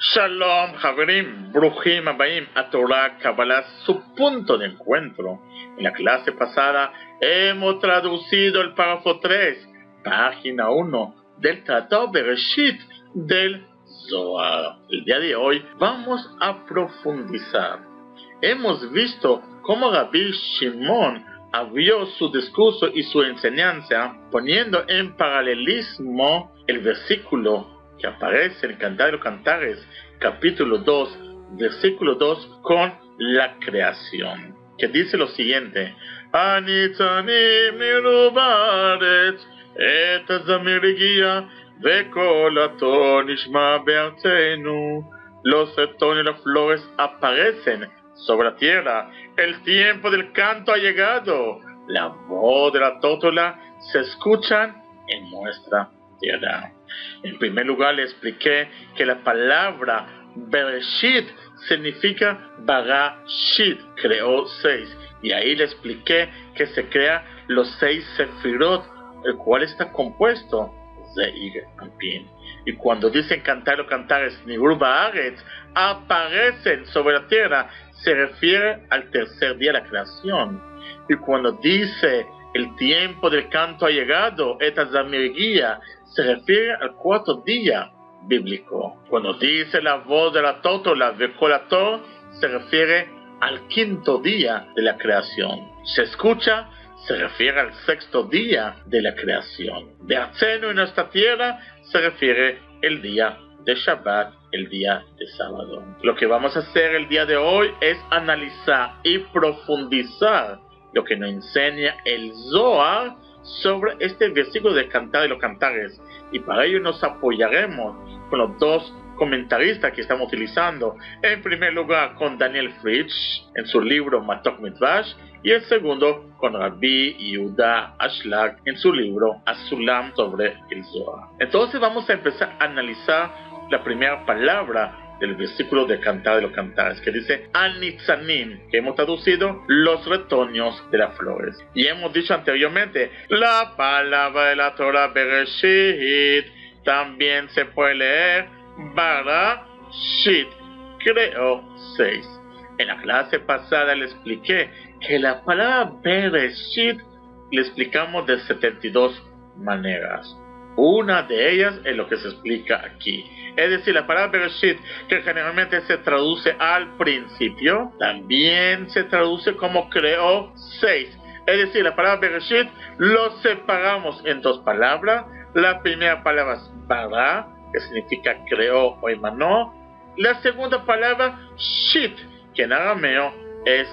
Shalom, Haverim, Bruhim Abaim, a Torah Kabbalah, su punto de encuentro. En la clase pasada hemos traducido el párrafo 3, página 1 del Tratado Bereshit del Zohar. El día de hoy vamos a profundizar. Hemos visto cómo Rabbi Shimon abrió su discurso y su enseñanza poniendo en paralelismo el versículo que aparece en el Cantar de los Cantares, capítulo 2, versículo 2, con la creación, que dice lo siguiente: Anitzanim nirubaretz et azamir higia vekol aton nishma be'artzenu. Los retoños y las flores aparecen sobre la tierra, el tiempo del canto ha llegado, la voz de la tórtola se escuchan en nuestra tierra. En primer lugar le expliqué que la palabra Bereshit significa Barashit, creó 6, y ahí le expliqué que se crea los 6 sefirot, el cual está compuesto Zeir Anpin. Y cuando dicen cantar los cantares Nibur Baaretz, aparecen sobre la tierra, se refiere al tercer día de la creación. Y cuando dice el tiempo del canto ha llegado, Et Azamir higia, se refiere al cuarto día bíblico. Cuando dice la voz de la tórtola, Vekol aton, se refiere al quinto día de la creación. Se escucha, se refiere al sexto día de la creación. De Arzeno en nuestra tierra, se refiere el día de Shabbat, el día de sábado. Lo que vamos a hacer el día de hoy es analizar y profundizar lo que nos enseña el Zohar sobre este versículo de Cantar de los Cantares, y para ello nos apoyaremos con los dos comentaristas que estamos utilizando. En primer lugar con Daniel Fritsch en su libro Matok Midvash, y el segundo con Rabbi Yehuda Ashlag en su libro Asulam sobre el Zohar. Entonces vamos a empezar a analizar la primera palabra del versículo de Cantar de los Cantares, que dice Anitzanim, que hemos traducido los retoños de las flores. Y hemos dicho anteriormente, la palabra de la Torah Bereshit también se puede leer Barashit, creó 6. En la clase pasada le expliqué que la palabra Bereshit le explicamos de 72 maneras. Una de ellas es lo que se explica aquí. Es decir, la palabra Bereshit, que generalmente se traduce al principio, también se traduce como creó 6. Es decir, la palabra Bereshit lo separamos en dos palabras. La primera palabra es bara, que significa creó o emanó. La segunda palabra, shit, que en arameo es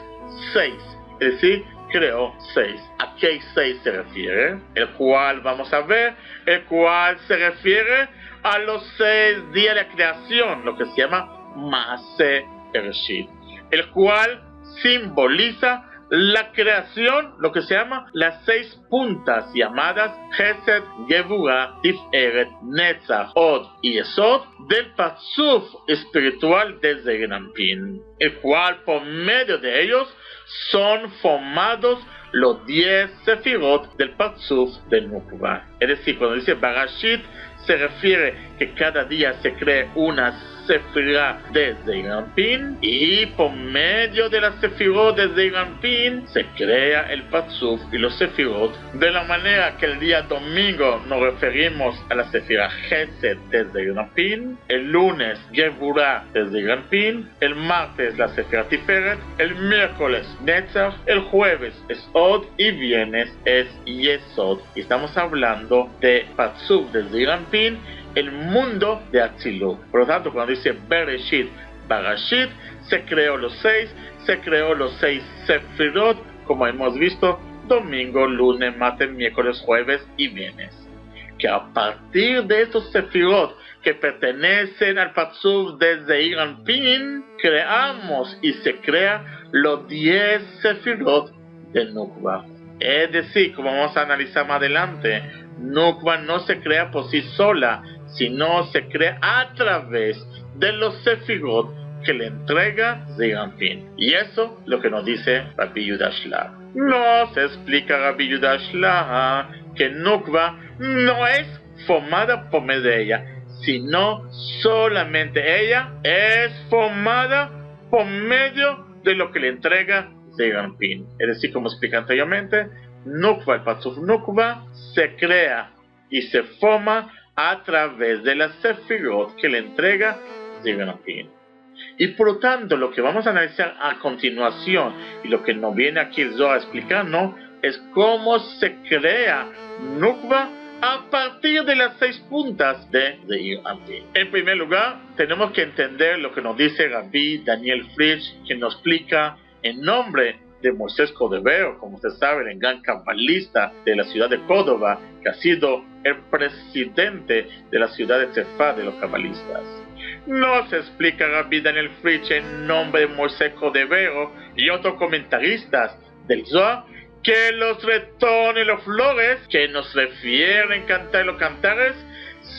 6. Es decir, creó 6. ¿A qué 6 se refiere? El cual vamos a ver, el cual se refiere a los 6 días de la creación, lo que se llama Maaseh Bereshit, el cual simboliza la creación, lo que se llama las 6 puntas llamadas Chesed, Gevurah, Tiferet, Netzach, Od y Yesod del Patzuf espiritual de Zeir Anpin, el cual por medio de ellos son formados los 10 sefirot del Patzuf de Nukva. Es decir, cuando dice Barashit, se refiere que cada día se cree una sefirá de Zeir Anpin, y por medio de la sefirot de Zeir Anpin se crea el Patzuf y los sefirot, de la manera que el día domingo nos referimos a la sefirá Chesed de Zeir Anpin, el lunes Gevurah de Zeir Anpin, el martes la sefirá Tiferet, el miércoles Netzach, el jueves es Od y viernes es Yesod. Y estamos hablando de Patzuf de Zeir Anpin, el mundo de Atzilut. Por lo tanto, cuando dice Bereshit, Barashit, se creó los 6, se creó los 6 sefirot, como hemos visto, domingo, lunes, martes, miércoles, jueves y viernes. Que a partir de estos sefirot que pertenecen al Patzuf de Zeir Anpin, creamos y se crea los 10 sefirot de Nukva. Es decir, como vamos a analizar más adelante, Nukva no se crea por sí sola, sino se crea a través de los sefirot que le entrega Zeir Anpin. Y eso es lo que nos dice Rabbi Yehuda Ashlag. Nos explica Rabbi Yehuda Ashlag que Nukva no es formada por medio de ella, sino solamente ella es formada por medio de lo que le entrega Zeir Anpin. Es decir, como expliqué anteriormente, Nukva, el Patzuf Nukva, se crea y se forma a través de las Sefirot que le entrega Zeir Anpin. Y por lo tanto, lo que vamos a analizar a continuación, y lo que nos viene aquí el Zohar a explicarnos, es cómo se crea Nukva a partir de las 6 puntas de Zeir Anpin. En primer lugar, tenemos que entender lo que nos dice Rabbi Daniel Fritsch, que nos explica en nombre de Moisés Cordovero, como usted sabe, el gran cabalista de la ciudad de Córdoba, que ha sido el presidente de la ciudad de Sefard de los cabalistas. Nos explica Rabbi Daniel Fritsch en nombre de Moisés Cordovero y otros comentaristas del Zohar que los retones y los flores que nos refieren cantar y los cantares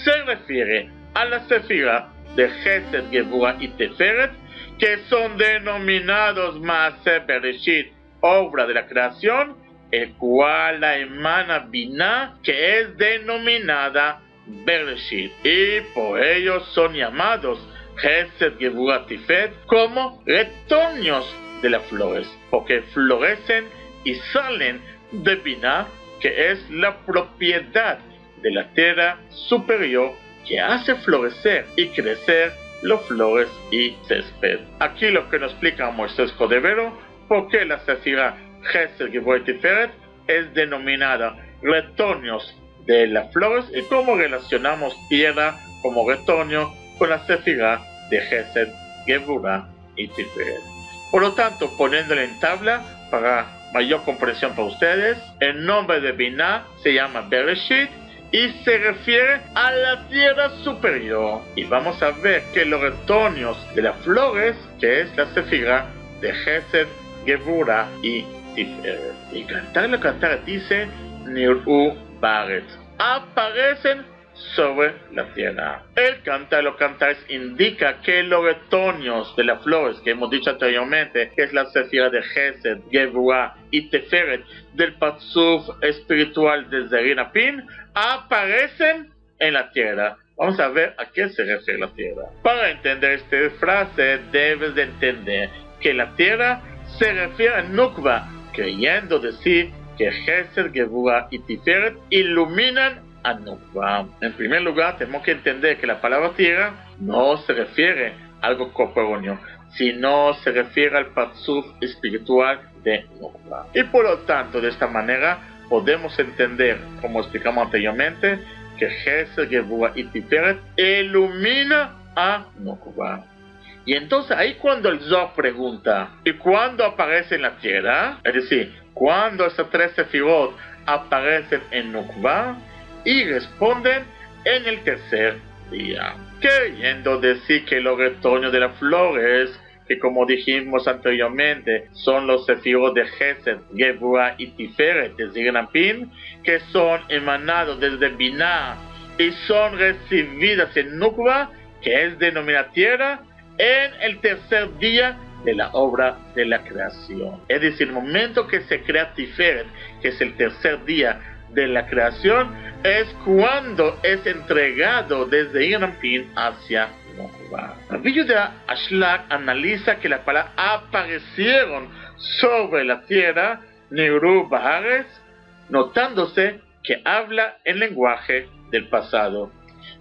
se refiere a la sefira de Gesed, Gebura y Teferet, que son denominados Maaser Bereshit, obra de la creación, el cual la emana Binah, que es denominada Bereshit, y por ello son llamados Gesed, Gebura, Tiferet como retoños de las flores, porque florecen y salen de Binah, que es la propiedad de la tierra superior que hace florecer y crecer los flores y césped. Aquí lo que nos explica Moisés Cordovero, por qué la sefira Gesed, Gebura y Tiferet es denominada retoños de las flores y cómo relacionamos tierra como retoño con la sefira de Gesed, Gebura y Tiferet. Por lo tanto, poniéndole en tabla para mayor comprensión para ustedes, el nombre de Binah se llama Bereshit y se refiere a la tierra superior. Y vamos a ver que los retoños de las flores, que es la sefira de Gesed, Gebura y Tiferet. Y cantar dice Nir'u Baret, aparecen sobre la tierra. El cantar los cantares indica que los retoños de las flores que hemos dicho anteriormente, que es la sefira de Gesed, Gebura y Teferet del Patzuf espiritual de Zeir Anpin, aparecen en la tierra. Vamos a ver a qué se refiere la tierra. Para entender esta frase debes de entender que la tierra se refiere a Nukva, creyendo decir que Gesed, Gebura y Tiferet iluminan a Nukva. En primer lugar, tenemos que entender que la palabra tierra no se refiere a algo corpóreo, sino se refiere al Patzuf espiritual de Nukva. Y por lo tanto, de esta manera, podemos entender, como explicamos anteriormente, que Gesed, Gebura y Tiferet ilumina a Nukva. Y entonces ahí cuando el Zohar pregunta, ¿y cuándo aparece en la tierra? Es decir, ¿cuándo esas 3 sefirot aparecen en Nukva? Y responden en el tercer día, queriendo decir que los retoños de las flores, que como dijimos anteriormente, son los sefirot de Gesed, Gebura y Tiferet de Zeir Anpin, que son emanados desde Binah y son recibidas en Nukva, que es denominada tierra, en el tercer día de la obra de la creación. Es decir, el momento que se crea Tiferet, que es el tercer día de la creación, es cuando es entregado desde Zeir Anpin hacia Nukva. Rabbi Yehuda Ashlag analiza que las palabras aparecieron sobre la tierra, Nir'u Baharetz, notándose que habla en lenguaje del pasado.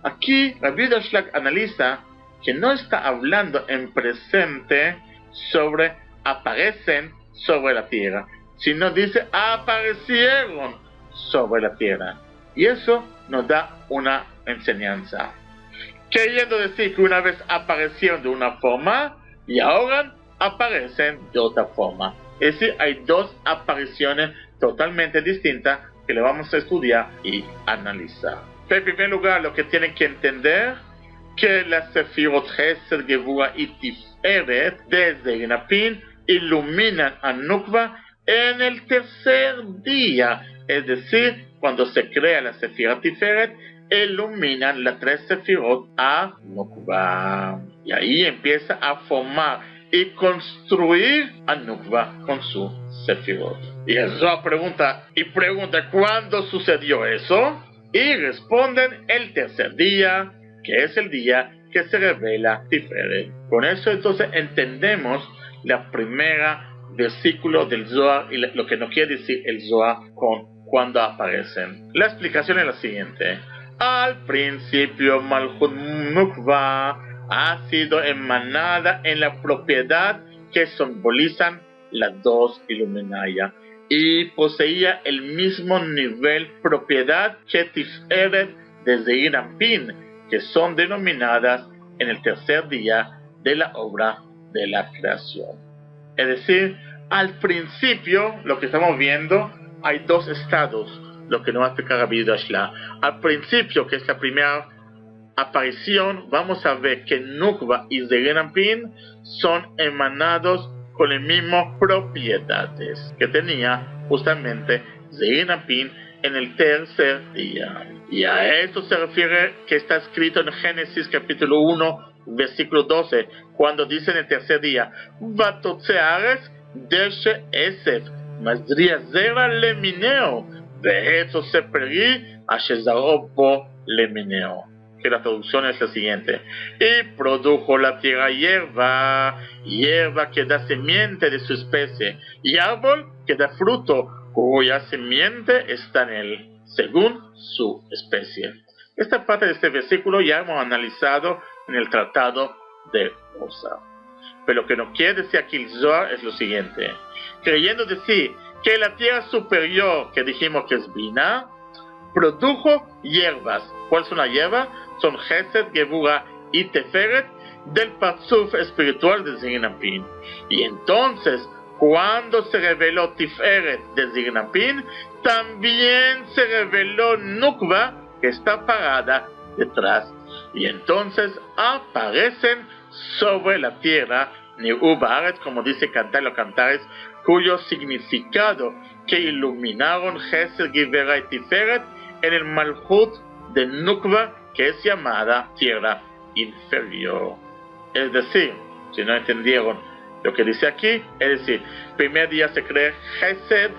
Aquí Rabbi Yehuda Ashlag analiza que no está hablando en presente sobre aparecen sobre la tierra, sino dice aparecieron sobre la tierra. Y eso nos da una enseñanza, queriendo decir que una vez aparecieron de una forma y ahora aparecen de otra forma. Es decir, hay 2 apariciones totalmente distintas que le vamos a estudiar y analizar. En primer lugar, lo que tienen que entender que las sefirot Gesed, Gebura y Tiferet de Zeir Anpin iluminan a Nukva en el tercer día, es decir, cuando se crea la sefira Tiferet, iluminan las 3 sefirot a Nukva. Y ahí empieza a formar y construir a Nukva con su sefirot. Y el Zohar pregunta, ¿cuándo sucedió eso? Y responden el tercer día, que es el día que se revela Tiferet. Con eso entonces entendemos la primera versículo del Zohar y lo que nos quiere decir el Zohar con cuando aparecen. La explicación es la siguiente. Al principio Malhut Nukva ha sido emanada en la propiedad que simbolizan las dos Iluminaya y poseía el mismo nivel propiedad que Tiferet desde Irampin, que son denominadas en el tercer día de la obra de la creación. Es decir, al principio, lo que estamos viendo, hay dos estados, lo que nos va a explicar Rabbi Yehuda Shla. Al principio, que es la primera aparición, vamos a ver que Nukva y Zeirampin son emanados con las mismas propiedades que tenía justamente Zeirampin en el tercer día. Y a esto se refiere que está escrito en Génesis capítulo 1, versículo 12, cuando dice en el tercer día, Vatotzeares deshe esef, mazdria zera lemineo, vehezo seperi ashezaro bo lemineo. Que la traducción es la siguiente: y produjo la tierra hierba que da semiente de su especie, y árbol que da fruto, cuya semiente está en él, según su especie. Esta parte de este versículo ya hemos analizado en el tratado de Musar. Pero lo que nos quiere decir aquí el Zohar es lo siguiente: creyendo decir que la tierra superior, que dijimos que es Bina, produjo hierbas. ¿Cuáles son las hierbas? Son Gesed, Gebura y Teferet del Parzuf espiritual de Zeirampin. Y entonces, cuando se reveló Tiferet de Zeirampin, también se reveló Nukva, que está parada detrás. Y entonces aparecen sobre la tierra, Ni'u Ba'aretz, como dice Cantar los Cantares, cuyo significado que iluminaron Gesed, Gebura y Tiferet en el Malhut de Nukva, que es llamada tierra inferior. Es decir, si no entendieron lo que dice aquí, es decir, primer día se crea Gesed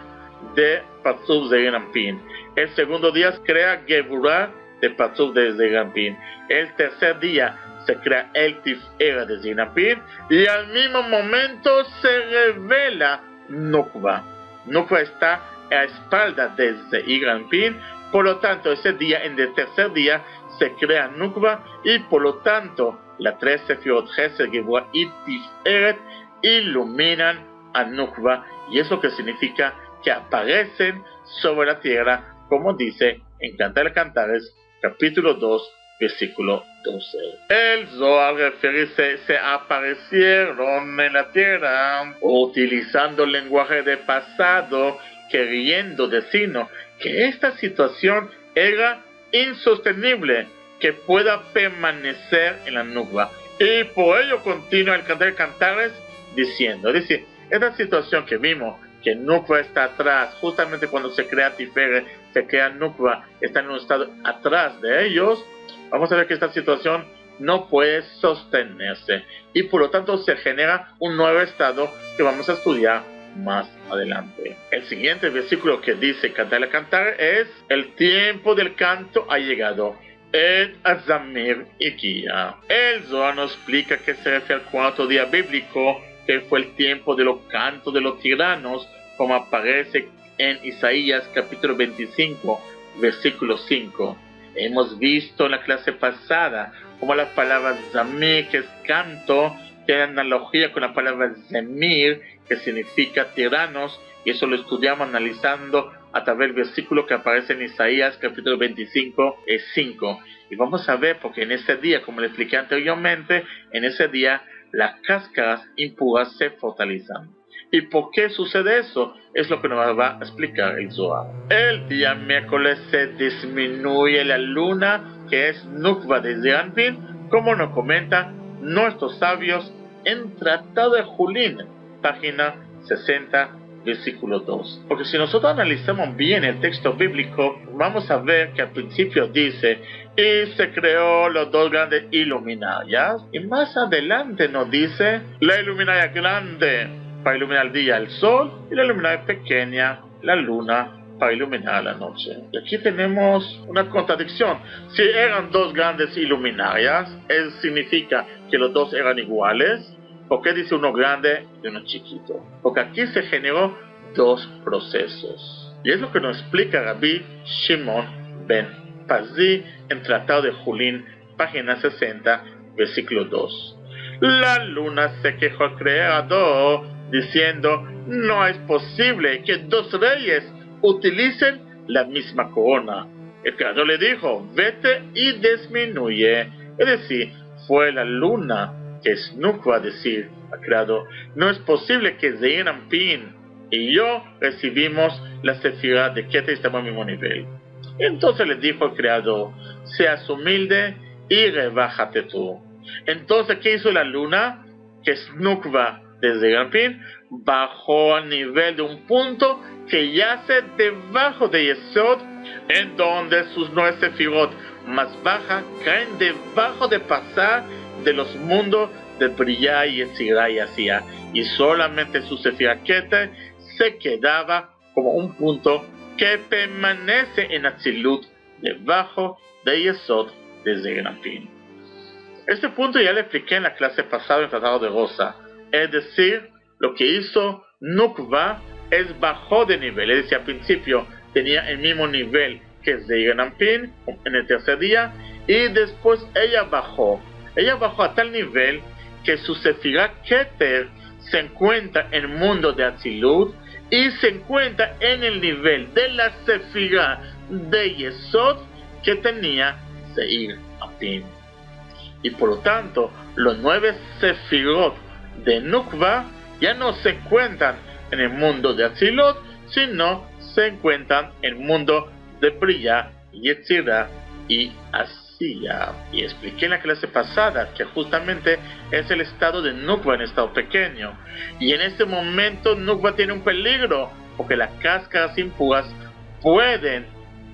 de Parzuf de Zeirampin, el segundo día se crea Gebura de Parzuf de Zeirampin, el tercer día se crea el Tiferet de Zeirampin, y al mismo momento se revela Nukva. Nukva está a espalda de Zeirampin. Por lo tanto, ese día, en el tercer día, se crea Nukva, y por lo tanto, las tres Sefirot, Gesed, Gebura y Tiferet, iluminan a Nukva, y eso que significa que aparecen sobre la tierra, como dice en Cantar de Cantares, capítulo 2, versículo 12. El Zohar refiere se aparecieron en la tierra, utilizando el lenguaje de pasado, queriendo decirnos que esta situación era insostenible, que pueda permanecer en la Nukva. Y por ello continúa el Cantar de Cantares diciendo, es decir, esta situación que vimos, que Nukva está atrás, justamente cuando se crea Tiferet, se crea Nukva, está en un estado atrás de ellos, vamos a ver que esta situación no puede sostenerse, y por lo tanto se genera un nuevo estado que vamos a estudiar más adelante. El siguiente versículo que dice Cantar a Cantar es: el tiempo del canto ha llegado, Et Azamir Ikia. El Zohar nos explica que se refiere al cuarto día bíblico, que fue el tiempo de los cantos de los tiranos, como aparece en Isaías capítulo 25, versículo 5. Hemos visto en la clase pasada como la palabra Zamir, que es canto, tiene analogía con la palabra Zemir, que significa tiranos, y eso lo estudiamos analizando a través del versículo que aparece en Isaías capítulo 25, 5. Y vamos a ver, porque en ese día, como le expliqué anteriormente, en ese día las cáscaras impuras se fortalecen. ¿Y por qué sucede eso? Es lo que nos va a explicar el Zohar. El día miércoles se disminuye la luna, que es Nukva de Zeirampin, como nos comentan nuestros sabios en Tratado de Julín, página 60, versículo 2. Porque si nosotros analizamos bien el texto bíblico, vamos a ver que al principio dice: y se creó los dos grandes iluminarias, y más adelante nos dice la iluminaria grande para iluminar el día, el sol, y la luminaria pequeña, la luna para iluminar la noche. Y aquí tenemos una contradicción. Si eran dos grandes iluminarias, ¿eso significa que los dos eran iguales? ¿Por qué dice uno grande y uno chiquito? Porque aquí se generó dos procesos. Y es lo que nos explica Rabbi Shimon ben Pazi en Tratado de Julín, página 60, versículo 2. La luna se quejó al Creador diciendo: no es posible que dos reyes utilicen la misma corona. El Creador le dijo: vete y disminuye. Es decir, fue la luna que es Nukva decir al Creador: no es posible que Zeir Anpin y yo recibimos la sefirá de Keter y estamos al mismo nivel. Entonces le dijo al Creador: seas humilde y rebájate tú. Entonces, ¿qué hizo la luna? Que es Nukva de Zeir Anpin, bajó al nivel de un punto que yace debajo de Yesod, en donde sus 9 sefirot más bajas caen debajo de pasar de los mundos de Briyá y Yetzirá y Asía, y solamente su sefirá Keter se quedaba como un punto que permanece en Atzilut debajo de Yesod de Zeir Anpin. Este punto ya le expliqué en la clase pasada en el Tratado de Rosa. Es decir, lo que hizo Nukva es bajó de nivel. Es decir, al principio tenía el mismo nivel que Zeir Anpin en el tercer día, y después ella bajó. Ella bajó a tal nivel que su sefirá Keter se encuentra en el mundo de Atzilut y se encuentra en el nivel de la sefirá de Yesod que tenía Zeir Anpin. Y por lo tanto, los 9 sefirot de Nukva ya no se encuentran en el mundo de Atzilut, sino se encuentran en el mundo de Briyá, Yetzirá y Asía. Y expliqué en la clase pasada que justamente es el estado de Nukva en estado pequeño. Y en este momento Nukva tiene un peligro, porque las cáscaras impuras pueden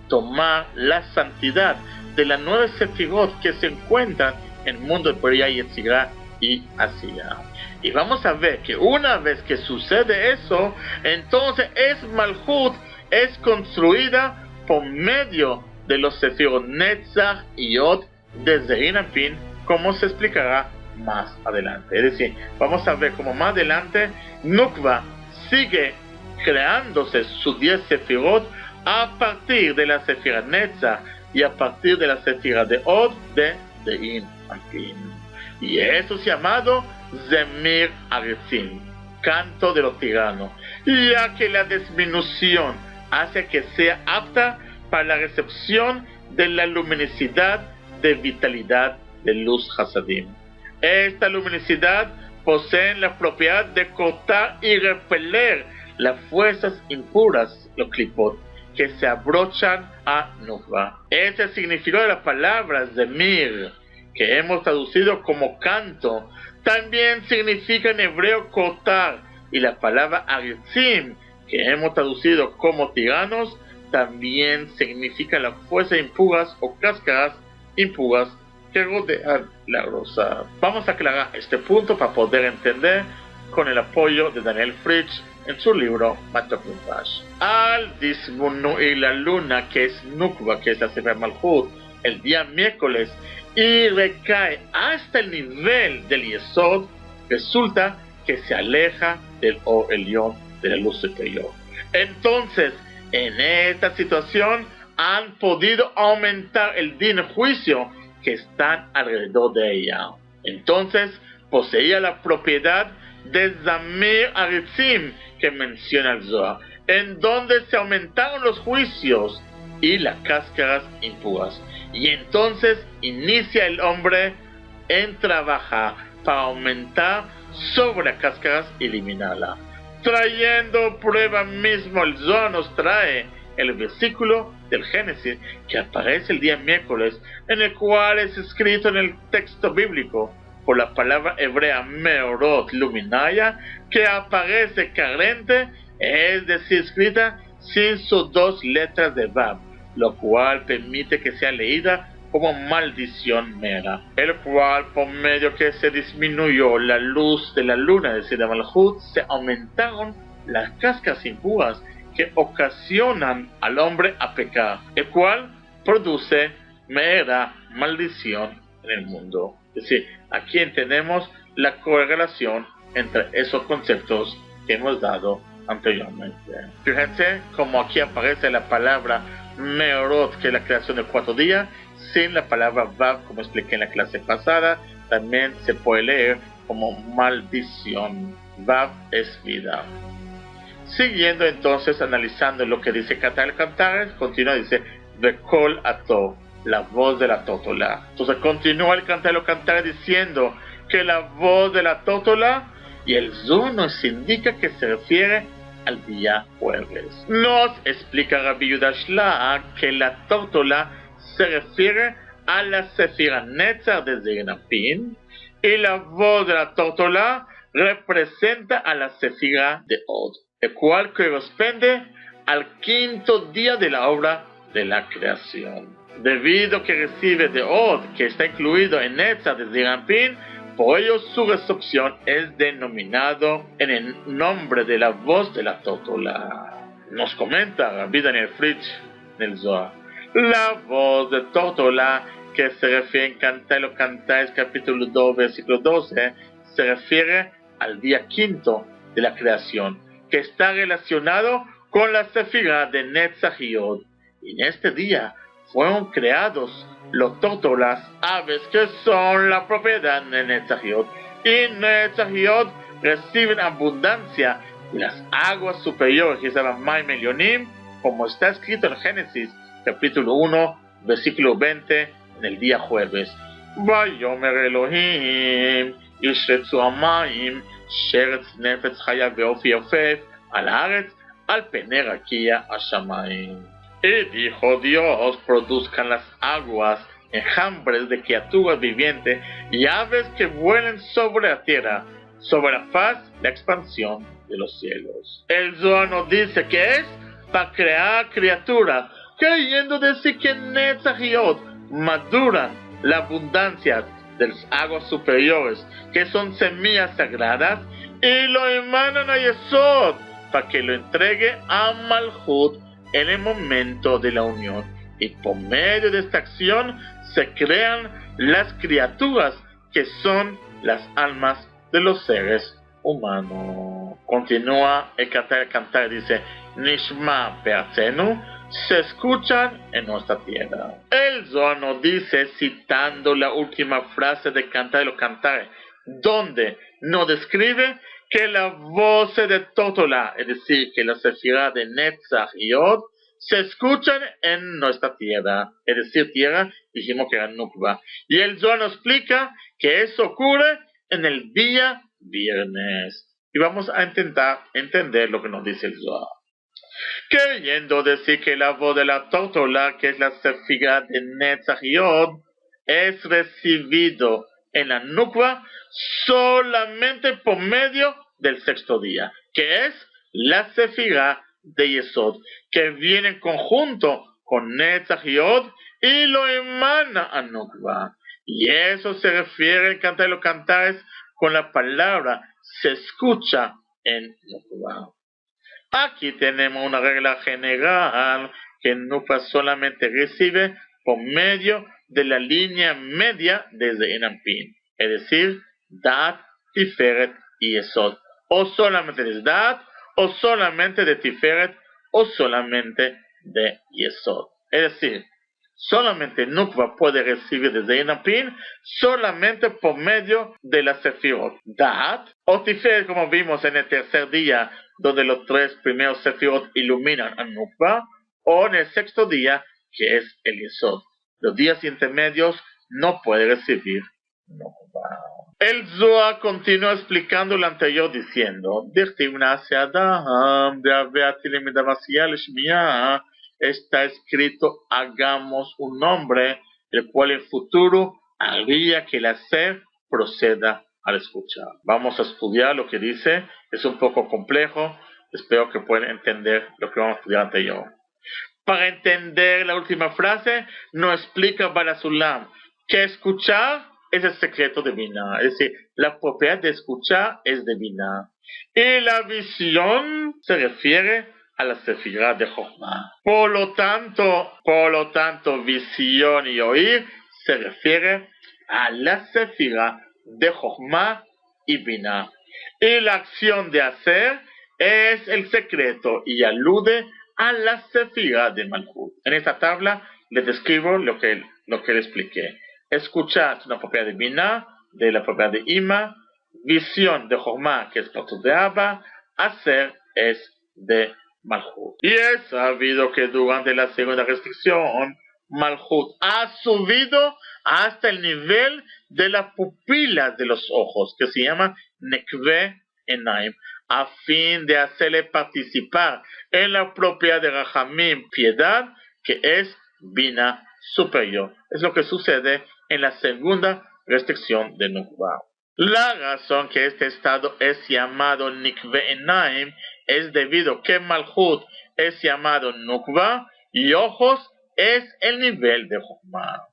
tomar la santidad de las 9 sefirot que se encuentran en el mundo de Briyá, Yetzirá y Asía. Y vamos a ver que una vez que sucede eso, entonces Malhut es construida por medio de los sefirot Netzach y Yod de Zeir Anpin, como se explicará más adelante. Es decir, vamos a ver cómo más adelante Nukva sigue creándose sus 10 sefirot a partir de la sefira Netzach y a partir de la sefira de Od de Zeir Anpin. Y eso es llamado Zemir Aretzim, canto de los tiranos, ya que la disminución hace que sea apta para la recepción de la luminosidad de vitalidad de luz Hasadim. Esta luminosidad posee la propiedad de cortar y repeler las fuerzas impuras, los klipot, que se abrochan a Nukva. Ese es el significado de la palabra Zemir, que hemos traducido como canto. También significa en hebreo cortar, y la palabra Aretzim, que hemos traducido como tiranos, también significa las fuerzas impuras o cáscaras impuras que rodean la rosa. Vamos a aclarar este punto para poder entender con el apoyo de Daniel Fritsch en su libro Matok Midrash. Al disminuir la luna, que es Nukva, que es la sefirá Malhut, el día miércoles, y recae hasta el nivel del Yesod, resulta que se aleja del Or Elión, de la luz superior. Entonces, en esta situación han podido aumentar el din, juicio, que están alrededor de ella. Entonces, poseía la propiedad de Zamir Aretzim, que menciona el Zohar, en donde se aumentaron los juicios y las cáscaras impuras. Y entonces inicia el hombre en trabajar para aumentar sobre las cáscaras y eliminarla. Trayendo prueba mismo, el Zohar nos trae el versículo del Génesis que aparece el día miércoles, en el cual es escrito en el texto bíblico por la palabra hebrea Meorot Luminaya, que aparece carente, es decir, escrita sin sus 2 letras de Vav, lo cual permite que sea leída como maldición mera, el cual por medio que se disminuyó la luz de la luna, es decir, de Malhut, se aumentaron las cáscaras impuras que ocasionan al hombre a pecar, el cual produce mera maldición en el mundo. Es decir, aquí entendemos la correlación entre esos conceptos que hemos dado anteriormente. Fíjense como aquí aparece la palabra Meorot, que es la creación de 4 días, sin la palabra Vav, como expliqué en la clase pasada. También se puede leer como maldición. Vav es vida. Siguiendo entonces, analizando lo que dice Cantar de Cantares, continúa, dice Vekol Ato, la voz de la tórtola. Entonces continúa el Cantar de los Cantares diciendo que la voz de la tórtola, y el Zohar nos indica que se refiere al día jueves. Nos explica Rabbi Yehuda Shlah que la tórtola se refiere a la Sefira Netzar de Zeir Anpin, y la voz de la tórtola representa a la Sefira de Od, el cual corresponde al 5º día de la obra de la creación. Debido a que recibe de Od, que está incluido en Netzar de Zeir Anpin, por ello su resurrección es denominado en el nombre de la voz de la tórtola. Nos comenta Rabbi Daniel Fritz en el Zohar. La voz de tórtola, que se refiere en Cantar de los Cantares capítulo 2 versículo 12, se refiere al día 5º de la creación, que está relacionado con la Sefira de Netzach y Od. Y en este día fueron creados los tórtolas, aves que son la propiedad de Netzach y Od. Y Netzach y Od reciben abundancia de las aguas superiores, que se llaman Maim Elyonim, como está escrito en Génesis capítulo 1 versículo 20, en el día jueves. Vayomer Elohim Yishretzu Hamayim Sheretz Nefetz Chaya Veofi Yofef al Haaretz al Pene Rakia Hashamayim. Y dijo Dios, produzcan las aguas enjambres de criaturas vivientes y aves que vuelen sobre la tierra, sobre la faz, la expansión de los cielos. El Zohar nos dice que es para crear criaturas, creyendo decir que Netzach y Od maduran la abundancia de las aguas superiores, que son semillas sagradas, y lo emanan a Yesod para que lo entregue a Malhut en el momento de la unión. Y por medio de esta acción se crean las criaturas que son las almas de los seres humanos. Continúa el cantar, dice Nishma Be'atzenu, se escuchan en nuestra tierra. El Zohar nos dice, citando la última frase de Cantar de los Cantares, donde nos describe que la voz de tórtola, es decir, que la Sefirá de Netzach y Od, se escuchan en nuestra tierra, es decir, tierra, dijimos que era Nukba. Y el Zohar nos explica que eso ocurre en el día viernes. Y vamos a intentar entender lo que nos dice el Zohar. Queriendo decir que la voz de la tórtola, que es la Sefirá de Netzach y Od, es recibido en la Nukba solamente por medio del 6º día, que es la Sefirá de Yesod, que viene en conjunto con Netzach y Od y lo emana a Nukba. Y eso se refiere en Cantar de los Cantares con la palabra se escucha en Nukba. Aquí tenemos una regla general que Nukba solamente recibe por medio de la línea media de Zeir Anpin, es decir, Dat, Tiferet y Yesod, o solamente de Dat, o solamente de Tiferet, o solamente de Yesod. Es decir, solamente Nukba puede recibir de Zeir Anpin solamente por medio de la Sefirot Dat o Tiferet, como vimos en el 3er día, donde los 3 primeros Sefirot iluminan a Nukba, o en el 6º día, que es el Yesod. Los días intermedios no puede recibir Nukba. El Zohar continúa explicando lo anterior diciendo, está escrito, hagamos un hombre, el cual en futuro haría que el hacer proceda al escuchar. Vamos a estudiar lo que dice, es un poco complejo, espero que puedan entender lo que vamos a estudiar anterior. Para entender la última frase, nos explica Barasulam que escuchar es el secreto de Binah, es decir, la propiedad de escuchar es de Binah. Y la visión se refiere a la Sefirá de Jochma. Por lo tanto, visión y oír se refiere a la Sefirá de Jochma y Binah. Y la acción de hacer es el secreto y alude a la Sefirá de Malchut. En esta tabla les describo lo que le expliqué. Escuchar es una propiedad de Binah, de la propiedad de Ima. Visión de Jochma, que es Patut de Abba. Hacer es de Malchut. Y es sabido que durante la segunda restricción, Malchut ha subido hasta el nivel de las pupilas de los ojos, que se llama Nekve Enaim, a fin de hacerle participar en la propiedad de Rahamim, piedad, que es Bina superior. Es lo que sucede en la segunda restricción de Nukva. La razón que este estado es llamado Nikve Enaim es debido que Malchut es llamado Nukva y ojos es el nivel de Jochma.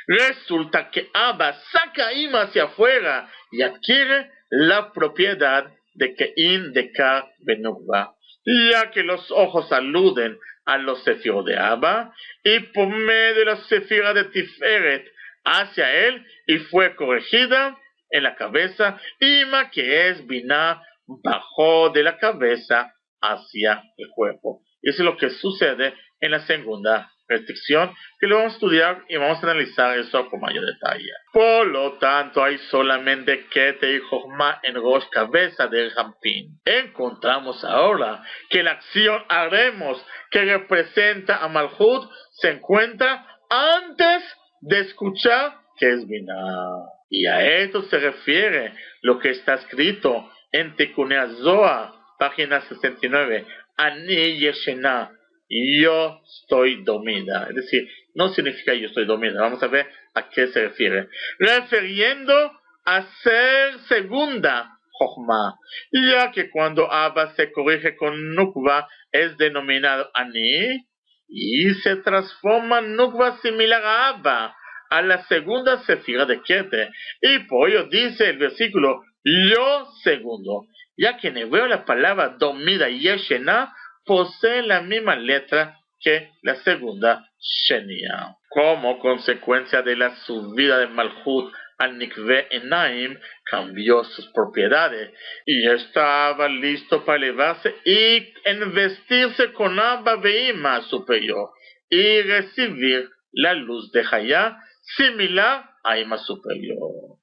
Resulta que Abba saca Ima hacia afuera y adquiere la propiedad de Kein de Kar Benukva, ya que los ojos aluden a los sefirot de Abba y por medio de la sefira de Tiferet hacia él y fue corregida en la cabeza, Ima que es Binah bajó de la cabeza hacia el cuerpo. Y eso es lo que sucede en la segunda restricción, que lo vamos a estudiar y vamos a analizar eso con mayor detalle. Por lo tanto, hay solamente Kete y Jochma en Rosh, cabeza del Rampin. Encontramos ahora que la acción haremos que representa a Malchut se encuentra antes de escuchar que es Binah. Y a esto se refiere lo que está escrito en Tikunei Zohar, página 69. Ani Yeshena, yo estoy dormida. Es decir, no significa yo estoy dormida. Vamos a ver a qué se refiere. Refiriendo a ser segunda Jochma, ya que cuando Abba se corrige con Nukva es denominado Ani y se transforma en Nukva similar a Abba, a la segunda sefira de Kete. Y por ello dice el versículo, yo segundo, ya que en hebreo la palabra dormida Yeshena posee la misma letra que la segunda Shenia. Como consecuencia de la subida de Malchut al Nikve Enaim, cambió sus propiedades y estaba listo para elevarse y investirse con Abba Veima superior y recibir la luz de Hayá similar a Ima superior.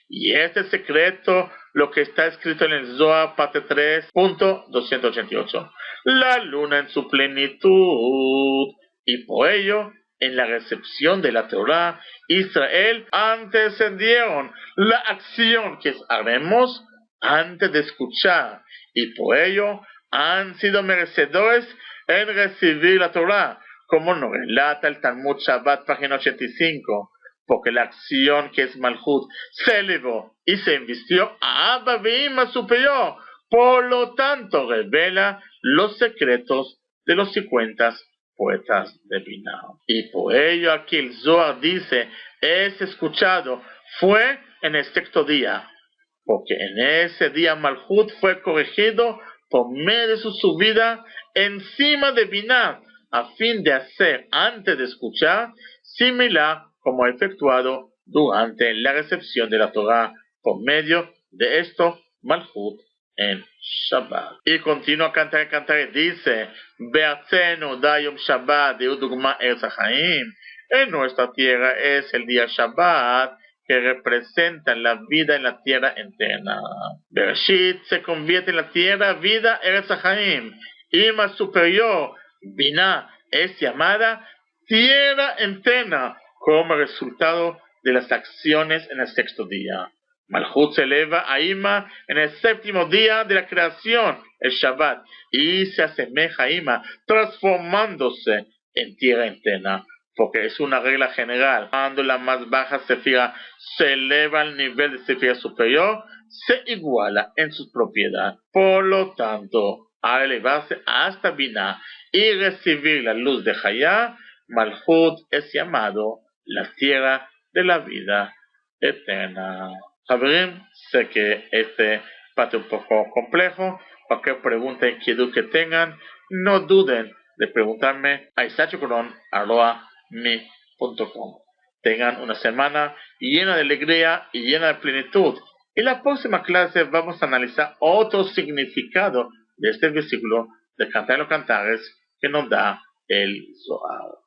Y este secreto, lo que está escrito en el Zohar, parte 3.288. La luna en su plenitud. Y por ello, en la recepción de la Torah, Israel antecedieron la acción que haremos antes de escuchar. Y por ello, han sido merecedores en recibir la Torah, como nos relata el Talmud Shabbat, página 85. Porque la acción que es Malchut se elevó y se invistió a Abba Veima superior. Por lo tanto, revela los secretos de los 50 poetas de Binah. Y por ello aquí el Zohar dice, es escuchado, fue en el sexto día. Porque en ese día Malchut fue corregido por medio de su subida encima de Binah, a fin de hacer antes de escuchar similar como efectuado durante la recepción de la Torah por medio de esto Malchut en Shabbat. Y continúa a cantar y dice, Be'atzenu dayom Shabbat deudugma Eretz Haim. En nuestra tierra es el día Shabbat que representa la vida en la tierra entera. Bereshit se convierte en la tierra vida Eretz Haim. Ima superior, Binah, es llamada tierra entera como resultado de las acciones en el sexto día. Malchut se eleva a Ima en el séptimo día de la creación, el Shabbat, y se asemeja a Ima, transformándose en tierra entera, porque es una regla general. Cuando la más baja sefira se eleva al nivel de sefira superior, se iguala en su propiedad. Por lo tanto, al elevarse hasta Binah y recibir la luz de Hayá, Malchut es llamado la tierra de la vida eterna. Javerim, sé que este parte un poco complejo. Cualquier pregunta, inquietud que tengan, no duden de preguntarme a isachocoron@me.com. Tengan una semana llena de alegría y llena de plenitud. En la próxima clase vamos a analizar otro significado de este versículo de Cantar de los Cantares que nos da el Zohar.